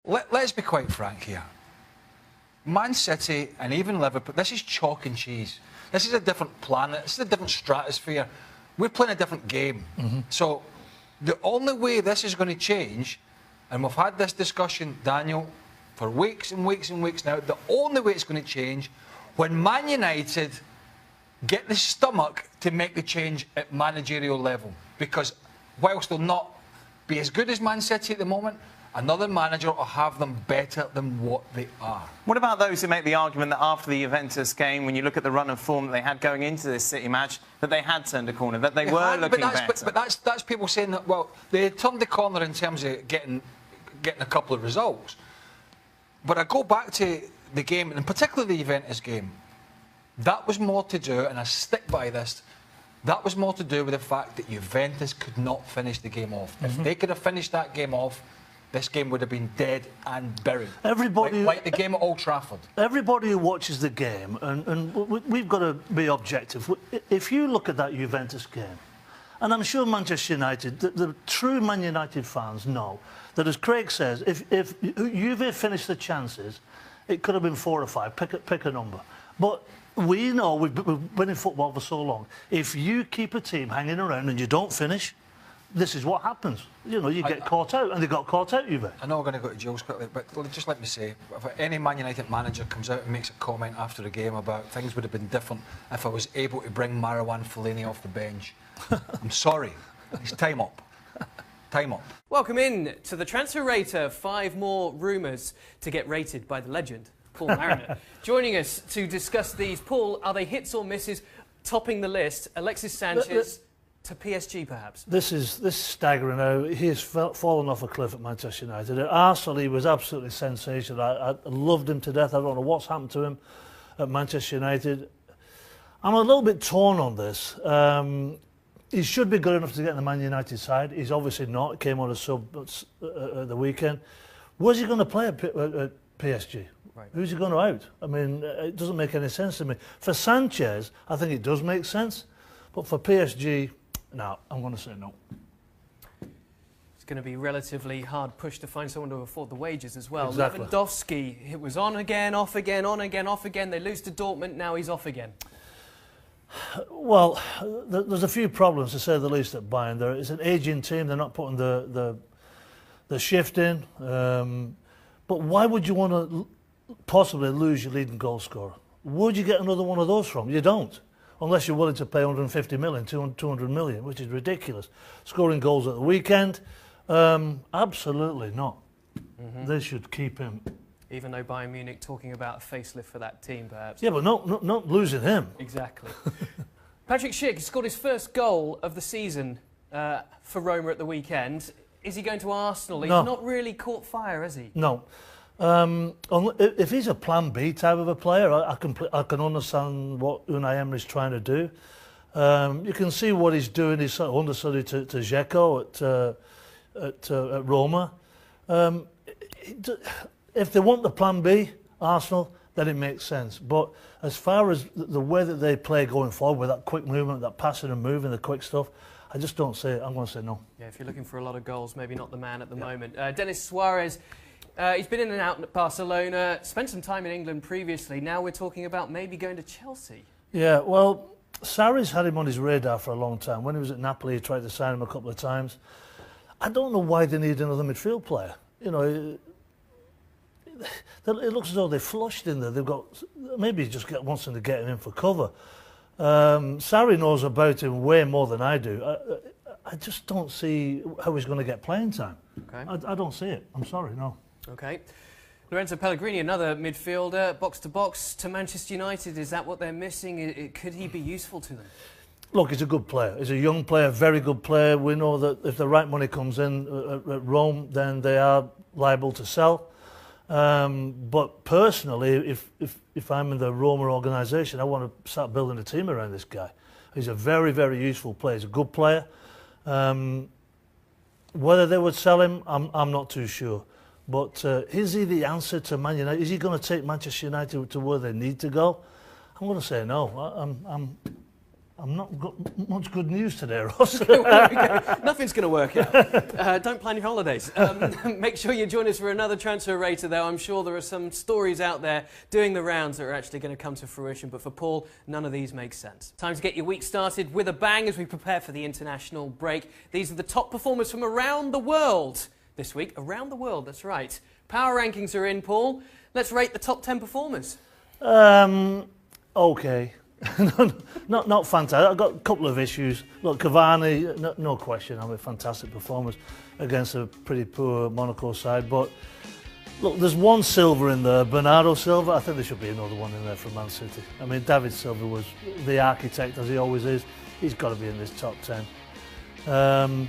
Let's be quite frank here. Man City and even Liverpool, this is chalk and cheese. This is a different planet. This is a different stratosphere. We're playing a different game. So the only way this is going to change, and we've had this discussion, Daniel, for weeks and weeks and weeks now, the only way it's going to change when Man United get the stomach to make the change at managerial level. Because whilst they'll not be as good as Man City at the moment, another manager will have them better than what they are. What about those who make the argument that after the Juventus game, when you look at the run of form that they had going into this City match, that they had turned a corner, that they were looking better? But that's people saying that, well, they had turned the corner in terms of getting a couple of results. But I go back to the game, and particularly the Juventus game, that was more to do, and I stick by this, that was more to do with the fact that Juventus could not finish the game off. If they could have finished that game off, this game would have been dead and buried. Everybody, like the game at Old Trafford. Everybody who watches the game, and we've got to be objective. If you look at that Juventus game, and I'm sure Manchester United, the true Man United fans know that, as Craig says, if Juve finished the chances, it could have been 4 or 5. Pick a number. But we know, we've been in football for so long, if you keep a team hanging around and you don't finish, this is what happens. You know, you get caught out, and they got caught out, Juve. I know we're going to go to Jules quickly, but just let me say, if any Man United manager comes out and makes a comment after the game about things would have been different if I was able to bring Marouane Fellaini off the bench, I'm sorry. It's time up. Time up. Welcome in to the Transfer Rater. 5 more rumours to get rated by the legend, Paul Mariner. Joining us to discuss these. Paul, are they hits or misses? Topping the list, Alexis Sanchez to PSG, perhaps? This is staggering now. He has fallen off a cliff at Manchester United. At Arsenal, he was absolutely sensational. I loved him to death. I don't know what's happened to him at Manchester United. I'm a little bit torn on this. He should be good enough to get in the Man United side. He's obviously not. He came on a sub at the weekend. Where's he going to play at PSG? Right. Who's he going to out? I mean, it doesn't make any sense to me. For Sanchez, I think it does make sense. But for PSG, no, I'm going to say no. It's going to be relatively hard push to find someone to afford the wages as well. Exactly. Lewandowski, it was on again, off again, on again, off again. They lose to Dortmund, now he's off again. Well, there's a few problems, to say the least, at Bayern. It's an ageing team. They're not putting the shift in. But why would you want to possibly lose your leading goal scorer? Where'd you get another one of those from? You don't. Unless you're willing to pay 150 million, 200 million, which is ridiculous. Scoring goals at the weekend? Absolutely not. They should keep him. Even though Bayern Munich talking about a facelift for that team, perhaps. Yeah, but not losing him. Exactly. Patrick Schick scored his first goal of the season for Roma at the weekend. Is he going to Arsenal? He's not really caught fire, has he? No. If he's a plan B type of a player, I can understand what Unai Emery's trying to do. You can see what he's doing. He's sort of understudy to Dzeko at Roma. If they want the plan B, Arsenal, then it makes sense. But as far as the way that they play going forward, with that quick movement, that passing and moving, the quick stuff, I just don't say it. I'm going to say no. Yeah, if you're looking for a lot of goals, maybe not the man at the moment. Denis Suarez, he's been in and out at Barcelona, spent some time in England previously. Now we're talking about maybe going to Chelsea. Yeah, well, Sarri's had him on his radar for a long time. When he was at Napoli, he tried to sign him a couple of times. I don't know why they need another midfield player. You know, it looks as though they flushed in there. They've got, maybe he just wants them to get him in for cover. Sarri knows about him way more than I do. I just don't see how he's going to get playing time. Okay. I don't see it. I'm sorry, no. Okay. Lorenzo Pellegrini, another midfielder, box to box to Manchester United. Is that what they're missing? Could he be useful to them? Look, he's a good player. He's a young player, very good player. We know that if the right money comes in at Rome, then they are liable to sell. But personally, if I'm in the Roma organisation, I want to start building a team around this guy. He's a very, very useful player. He's a good player. Whether they would sell him, I'm not too sure. But is he the answer to Man United? Is he going to take Manchester United to where they need to go? I'm going to say no. I'm not got much good news today, Ross. Nothing's going to work out. Don't plan your holidays. Make sure you join us for another Transfer Rater, though. I'm sure there are some stories out there doing the rounds that are actually going to come to fruition. But for Paul, none of these make sense. Time to get your week started with a bang as we prepare for the international break. These are the top performers from around the world this week. Around the world, that's right. Power rankings are in, Paul. Let's rate the top 10 performers. Okay. not fantastic. I've got a couple of issues. Look, Cavani, no question, I mean, fantastic performance against a pretty poor Monaco side. But look, there's one Silva in there, Bernardo Silva. I think there should be another one in there from Man City. I mean, David Silva was the architect, as he always is. He's got to be in this top 10.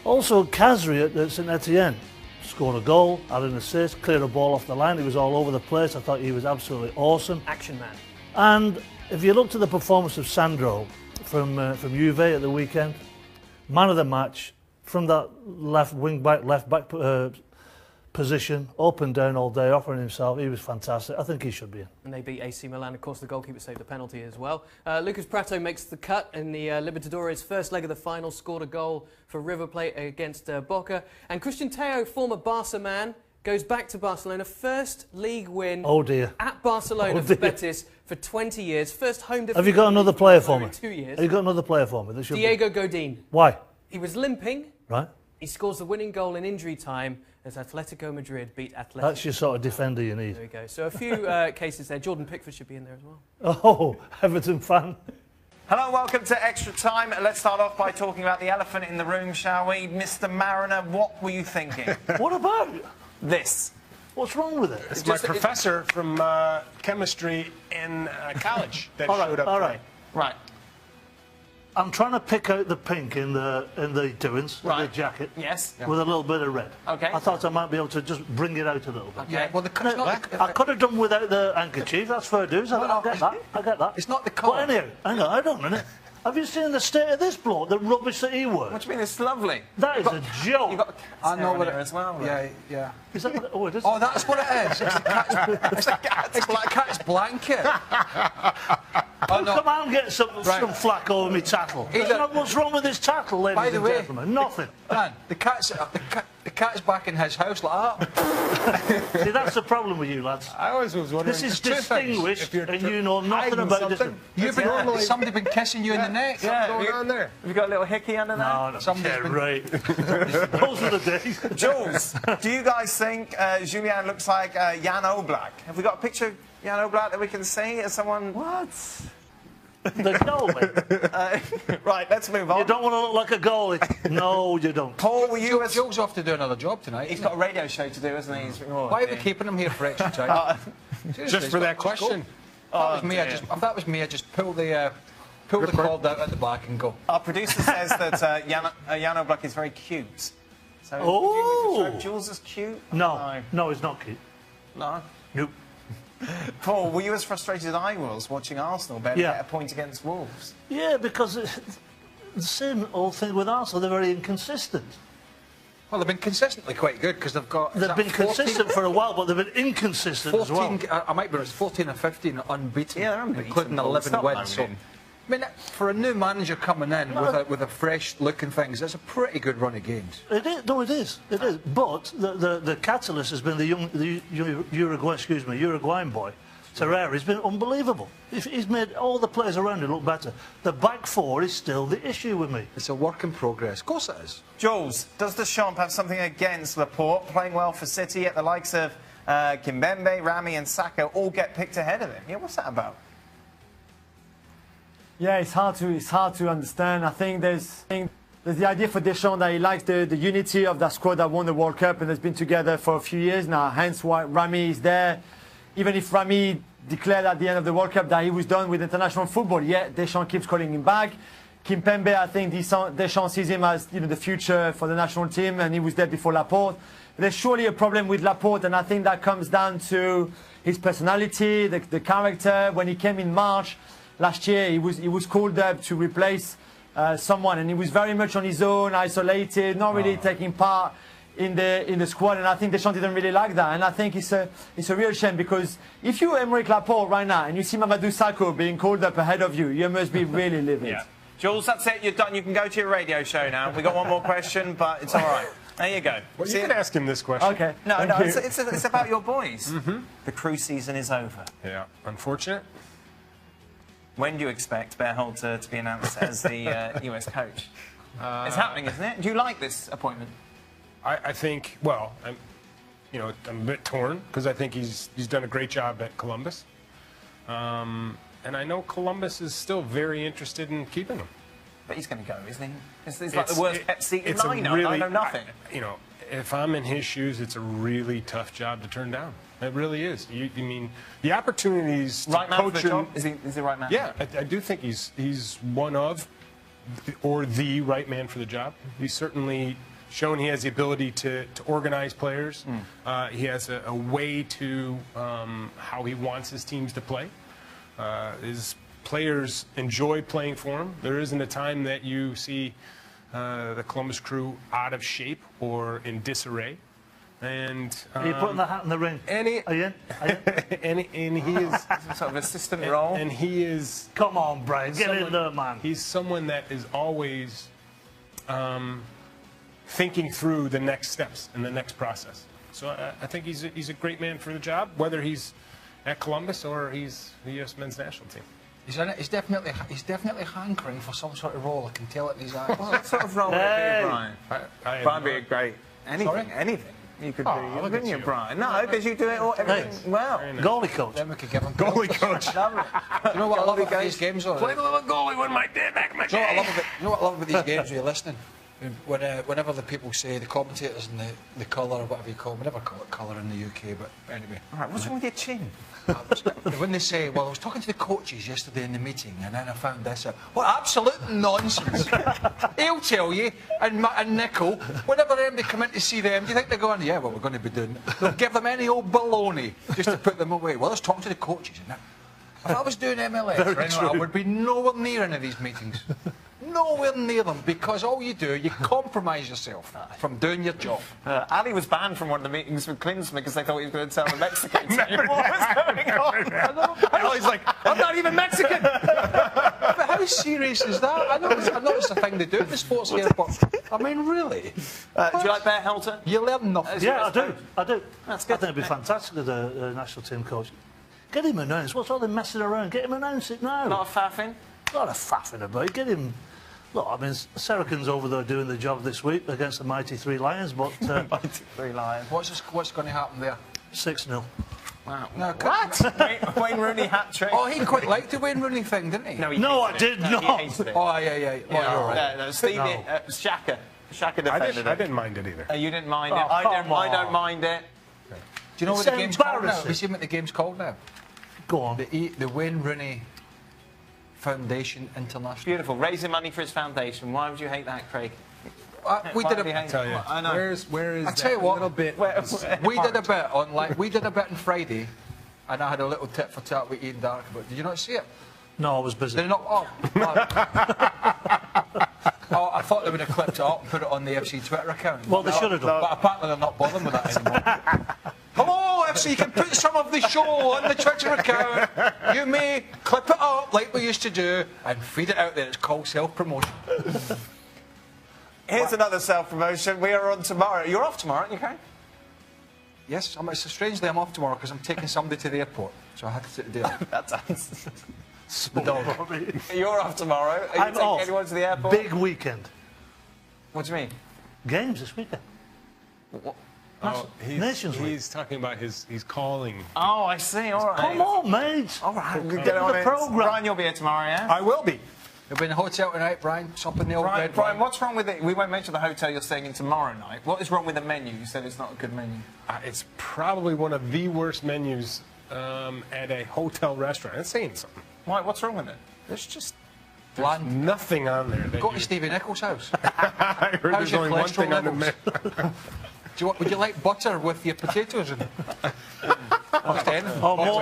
Also, Khazri at St Etienne scored a goal, had an assist, cleared a ball off the line. He was all over the place. I thought he was absolutely awesome. Action man. And if you look to the performance of Sandro from Juve at the weekend, man of the match, from that left back position, up and down all day, offering himself, he was fantastic. I think he should be in. And they beat AC Milan. Of course, the goalkeeper saved the penalty as well. Lucas Prato makes the cut in the Libertadores first leg of the final, scored a goal for River Plate against Boca. And Christian Teo, former Barca man, goes back to Barcelona, first league win at Barcelona for Betis for 20 years. First home defeat. Have you got another player for me? 2 years. Have you got another player for me? Diego Godin. Why? He was limping. Right. He scores the winning goal in injury time as Atletico Madrid beat Atletico. That's your sort of defender you need. There we go. So a few cases there. Jordan Pickford should be in there as well. Oh, Everton fan. Hello, welcome to Extra Time. Let's start off by talking about the elephant in the room, shall we? Mr. Mariner, what were you thinking? What about This. What's wrong with it? It's my professor from chemistry in college that showed up. All right. Right. I'm trying to pick out the pink in the doings, Right. the jacket, Yes. with a little bit of red. Okay. I thought I might be able to just bring it out a little bit. Okay. Well, it's not the, I could have done without the handkerchief. That's fair dues. I get that. I get that. It's not the colour. But anyhow, hang on. I don't know. Have you seen the state of this bloke? The rubbish that he wears. What do you mean? It's lovely. That is a joke. You've got I know what it it as well. Yeah, yeah. Is that what it, oh, it is? Oh, that's what it is. It's the cat's blanket. Oh, no. Come on, get some flack over me tattle. What's wrong with this tattle, ladies By the and way, gentlemen? Nothing. Dan, the cat's back in his house like that. See, that's the problem with you lads. I always was wondering. This is two things. distinguished, If you're and you know nothing hiding about this. something, You've been normally somebody been kissing you in the neck. Yeah. going on there. Have you got a little hickey under there? No, Somebody's yeah, been- right. Those are the days. Jules, do you guys think Julian looks like Jan Oblak? Have we got a picture of Jan Oblak that we can see? As someone... What? The goalie. Right, let's move on. You don't want to look like a goalie. No, you don't. Paul, were you... Joe's off to do another job tonight. He's got a radio show to do, hasn't he? Why are we keeping him here for extra time? Seriously, Just for he's that got- just go. question. If that was me, I'd just pull the cord out at the back and go. Our producer says that Jan Oblak is very cute. So would you describe Jules as cute? No, it's not cute. No? Nope. Paul, were you as frustrated as I was watching Arsenal barely get a point against Wolves? Yeah, because the same old thing with Arsenal, they're very inconsistent. Well, they've been consistently quite good because they've got. They've been consistent for a while, but they've been inconsistent 14, as well. I might be right, 14 and 15 unbeaten. Yeah, they're unbeaten, including Paul. 11 Stop wins. So, moaning. I mean, for a new manager coming in with a fresh look and things, it's a pretty good run of games. It is. No, it is. It is. But the catalyst has been the Uruguayan boy. Terrera. He's been unbelievable. He's made all the players around him look better. The back four is still the issue with me. It's a work in progress. Of course it is. Jules, does Deschamps have something against Laporte playing well for City, yet the likes of Kimpembe, Rami and Saka all get picked ahead of him? Yeah, what's that about? Yeah, it's hard to understand. I think there's the idea for Deschamps that he likes the unity of that squad that won the World Cup and has been together for a few years now. Hence why Rami is there. Even if Rami declared at the end of the World Cup that he was done with international football, yet Deschamps keeps calling him back. Kimpembe, I think Deschamps sees him as the future for the national team, and he was there before Laporte. There's surely a problem with Laporte, and I think that comes down to his personality, the character. When he came in March last year, he was called up to replace someone, and he was very much on his own, isolated, not really taking part in the squad, and I think Deschamps didn't really like that. And I think it's a real shame, because if you're Aymeric Laporte right now and you see Mamadou Sakho being called up ahead of you, you must be really livid. Yeah. Jules, that's it. You're done. You can go to your radio show now. We got one more question, but it's all right. There you go. Well, you can ask him this question. Okay. No, it's about your boys. The crew season is over. Yeah, unfortunate. When do you expect Berhalter to be announced as the US coach? It's happening, isn't it? Do you like this appointment? I think, well, I'm a bit torn, because I think he's done a great job at Columbus. And I know Columbus is still very interested in keeping him. But he's going to go, isn't he? It's like the worst pet seat in lineup. I know nothing. If I'm in his shoes, it's a really tough job to turn down. It really is. You mean the opportunities to right man coach for the job? him? Is he the right man? Yeah, I do think he's one of, or the right man for the job. He's certainly shown he has the ability to organize players. He has a way to how he wants his teams to play. His players enjoy playing for him. There isn't a time that you see the Columbus Crew out of shape or in disarray. And Are you putting the hat in the ring? And he, Are you? and he is Sort of assistant role. and he is Come on, Brian, get in there, man. he's someone that is always thinking through the next steps and the next process. So I think he's a great man for the job, whether he's at Columbus or he's the U.S. men's national team. He's in it. He's definitely hankering for some sort of role. I can tell it in his eyes. What sort of role would it be, Brian? Brian be a great anything. You could be, wouldn't you, Brian? No, because you do it all, everything well. Goalie coach. Then we could give him Goalie coach. You know what I love about these games? Played a little goalie when my dad back in my day. You know what I love about these games when you're listening? Whenever the people say, the commentators and the colour or whatever you call them, we never call it colour in the UK, but anyway. All right, what's wrong with your chin? When they say, well, I was talking to the coaches yesterday in the meeting and then I found this out. What absolute nonsense. He'll tell you, and Nickel, whenever they come in to see them, do you think they're going, yeah, well, we're going to be doing it. They'll give them any old baloney just to put them away. Well, I was talking to the coaches and that. If I was doing MLS, I would be nowhere near any of these meetings. Nowhere near them, because all you do, you compromise yourself from doing your job. Ali was banned from one of the meetings with Klinsmann because they thought he was going to tell the Mexican team what was going on. Ali's like, I'm not even Mexican! But how serious is that? I know it's a thing to do at the sports airport. I mean, really? Do you like Berhalter? You learn nothing. Yeah, I do. That's good. I think it'd be fantastic as a national team coach. Get him announced. What's all the messing around? Get him announced it now. Not a faffing? Not a faffing about. Get him. Look, I mean, Sarakin's over there doing the job this week against the mighty Three Lions, but Mighty Three Lions. What's going to happen there? 6-0. Wow. No, What? Wayne Rooney hat trick? Oh, he quite liked the Wayne Rooney thing, didn't he? No, I did not. He hated it. Oh, yeah. Oh, you're right. No, Stevie, Shaka. Shaka defended I it. didn't mind it either. You didn't mind Oh, it. I come don't on. mind it. Do you know It's what the game's called now? embarrassing. Have you seen what the game's called now? Go on. The Wayne Rooney Foundation International. Beautiful. Raising money for his foundation. Why would you hate that, Craig? We Why did would you a. hate Tell it? you, I know. where is I tell you that what, little bit? We did a bit on we did a bit on Friday, and I had a little tit for tat with Ian Dark. But did you not see it? No, I was busy. Did you not? Oh, I thought they would have clipped it up and put it on the FC Twitter account. Well, they should have done. But apparently they're not bothering with that anymore. Hello, FC, you can put some of the show on the Twitter account. You may clip it up like we used to do and feed it out there. It's called self-promotion. Here's another self-promotion. We are on tomorrow. You're off tomorrow, aren't you, Craig? Yes, strangely I'm off tomorrow because I'm taking somebody to the airport. So I had to sit there. That's The dog. You're off tomorrow. Are you I'm taking off. anyone to the airport? Big weekend. What do you mean? Games this weekend. Oh, Nations League. he's talking about he's calling. Oh, I see. All right. Come on, mate. All right. Get on the programme. Brian, you'll be here tomorrow, yeah? I will be. You'll be in a hotel tonight, Brian. Something the old red Brian, wine. what's wrong with it? We won't mention the hotel you're staying in tomorrow night. What is wrong with the menu? You said it's not a good menu. It's probably one of the worst menus at a hotel restaurant. It's saying something. Why? What's wrong with it? There's just Bland. nothing on there. That Go you- to Stevie Nichols' house. I heard How's there's your only one cholesterol thing on the levels? menu. Would you like butter with your potatoes? Or would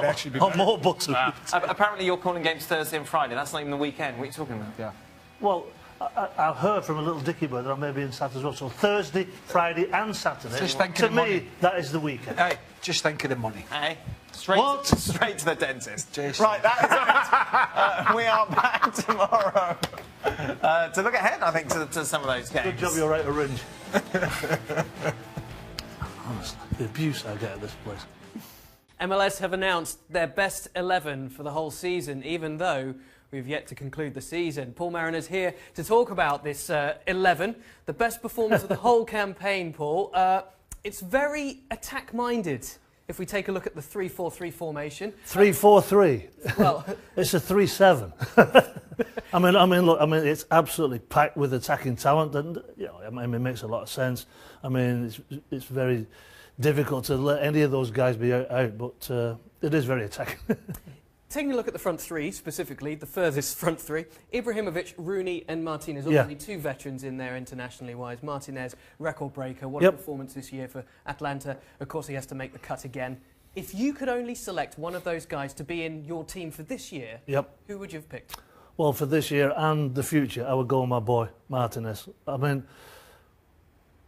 actually be more, or better. more butter. Apparently you're calling games Thursday and Friday. That's not even the weekend. What are you talking about? Yeah. Well, I heard from a little dicky bird that I may be in Saturday as well. So Thursday, Friday and Saturday. Just think to of the me, money. that is the weekend. Hey, just think of the money. Hey, straight to the dentist. Jason. Right, that is it. We are back tomorrow to look ahead, I think, to some of those games. Good job you're right to ringe. Honestly, the abuse I get at this place. MLS have announced their best 11 for the whole season, even though we've yet to conclude the season. Paul Mariner's here to talk about this 11, the best performance of the whole campaign, Paul. It's very attack-minded. If we take a look at the 3-4-3 formation. 3-4-3. Well, it's a 3-7. Look, it's absolutely packed with attacking talent, and it makes a lot of sense. It's very difficult to let any of those guys be out, but it is very attacking. Taking a look at the front three, specifically, the furthest front three, Ibrahimovic, Rooney and Martinez, obviously two veterans in there internationally wise. Martinez, record breaker, what a performance this year for Atlanta. Of course, he has to make the cut again. If you could only select one of those guys to be in your team for this year, who would you have picked? Well, for this year and the future, I would go with my boy, Martinez.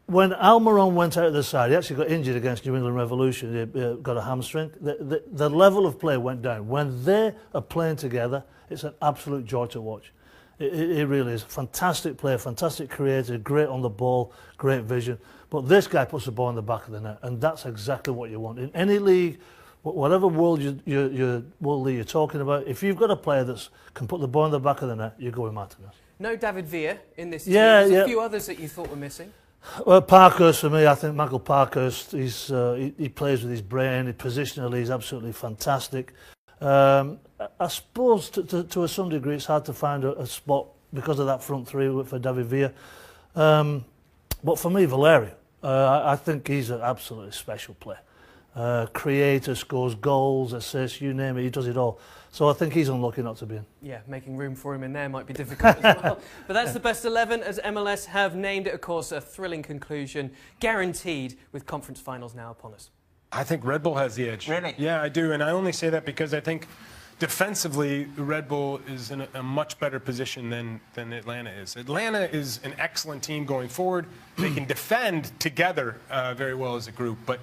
When Almiron went out of the side, he actually got injured against New England Revolution. He got a hamstring. The level of play went down. When they are playing together, it's an absolute joy to watch. It really is. Fantastic player, fantastic creator, great on the ball, great vision. But this guy puts the ball in the back of the net, and that's exactly what you want. In any league, whatever world you're talking about, if you've got a player that can put the ball in the back of the net, you go with Martinez. No David Villa in this team. There's a few others that you thought were missing. Well, Parkhurst for me, I think Michael Parkhurst, he plays with his brain, positionally he's absolutely fantastic. I suppose to some degree it's hard to find a spot because of that front three for David Villa. But for me, Valerio, I think he's an absolutely special player. Creator, scores goals, assists, you name it, he does it all. So I think he's unlucky not to be in. Yeah, making room for him in there might be difficult as well. But that's the best 11 as MLS have named it, of course, a thrilling conclusion, guaranteed with conference finals now upon us. I think Red Bull has the edge. Really? Yeah, I do. And I only say that because I think defensively, Red Bull is in a much better position than Atlanta is. Atlanta is an excellent team going forward. They can defend together very well as a group. But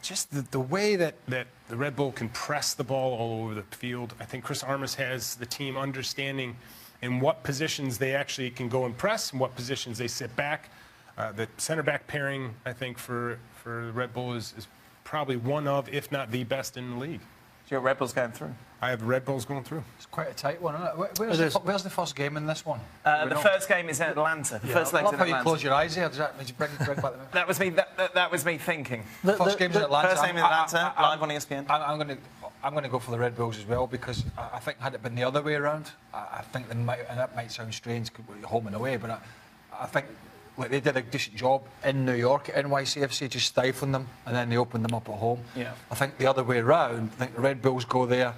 just the way that the Red Bull can press the ball all over the field, I think Chris Armas has the team understanding in what positions they actually can go and press and what positions they sit back. The center back pairing, I think, for Red Bull is probably one of, if not the best in the league. So your Red Bulls going through? I have Red Bulls going through. It's quite a tight one, isn't it? Where's the first game in this one? The first game is in Atlanta. The first I leg's love in how Atlanta. you close your eyes here. Does that bring back the That was me. That was me thinking. First game's in Atlanta. First game in Atlanta, live on ESPN. I'm going to go for the Red Bulls as well because I think had it been the other way around, I think and that might sound strange, home and away, but I think like they did a decent job in New York at NYCFC, just stifling them, and then they opened them up at home. Yeah. I think the other way around, I think the Red Bulls go there,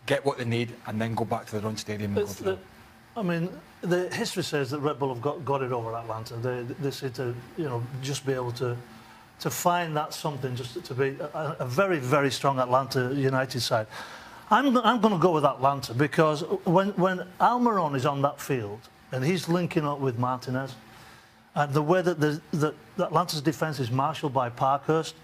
get what they need, and then go back to their own stadium and go through. The history says that Red Bull have got it over Atlanta. They seem to, just be able to find that something, just to be a very, very strong Atlanta United side. I'm going to go with Atlanta because when Almiron is on that field and he's linking up with Martinez, and the way that Atlanta's defence is marshalled by Parkhurst,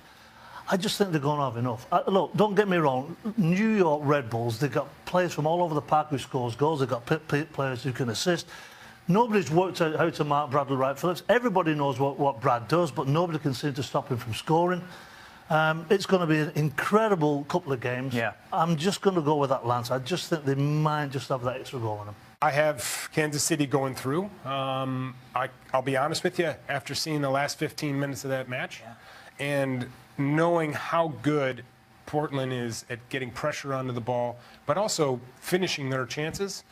I just think they're going to have enough. Look, don't get me wrong, New York Red Bulls, they've got players from all over the park who scores goals, they've got players who can assist. Nobody's worked out how to mark Bradley Wright Phillips. Everybody knows what Brad does, but nobody can seem to stop him from scoring. It's going to be an incredible couple of games. Yeah. I'm just going to go with Atlanta. I just think they might just have that extra goal in them. I have Kansas City going through. I'll be honest with you, after seeing the last 15 minutes of that match and knowing how good Portland is at getting pressure onto the ball, but also finishing their chances,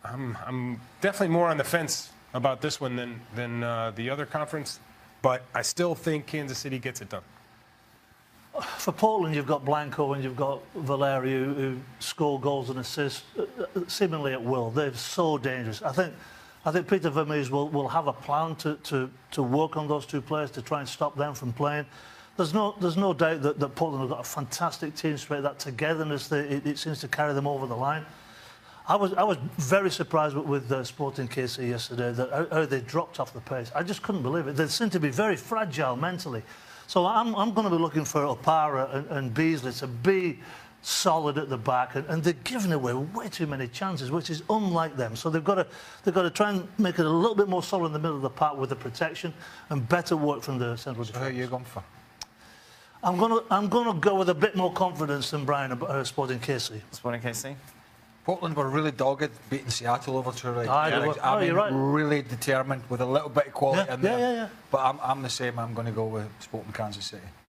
I'm definitely more on the fence about this one than the other conference, but I still think Kansas City gets it done. For Portland, you've got Blanco and you've got Valerio who score goals and assists seemingly at will. They're so dangerous. I think Peter Vermeers will have a plan to work on those two players to try and stop them from playing. There's no doubt that Portland have got a fantastic team spirit. That togetherness, it seems to carry them over the line. I was very surprised with Sporting KC yesterday, that how they dropped off the pace. I just couldn't believe it. They seem to be very fragile mentally. So I'm going to be looking for Opara and Beasley to be solid at the back, and they're giving away way too many chances, which is unlike them. So they've got to try and make it a little bit more solid in the middle of the park with the protection and better work from the central defence. Who are you going for? I'm gonna go with a bit more confidence than Brian about Sporting KC. Sporting KC. Portland were really dogged, beating Seattle over to right. I mean, you're right. Really determined with a little bit of quality in there. Yeah. But I'm the same. I'm going to go with Sporting Kansas City.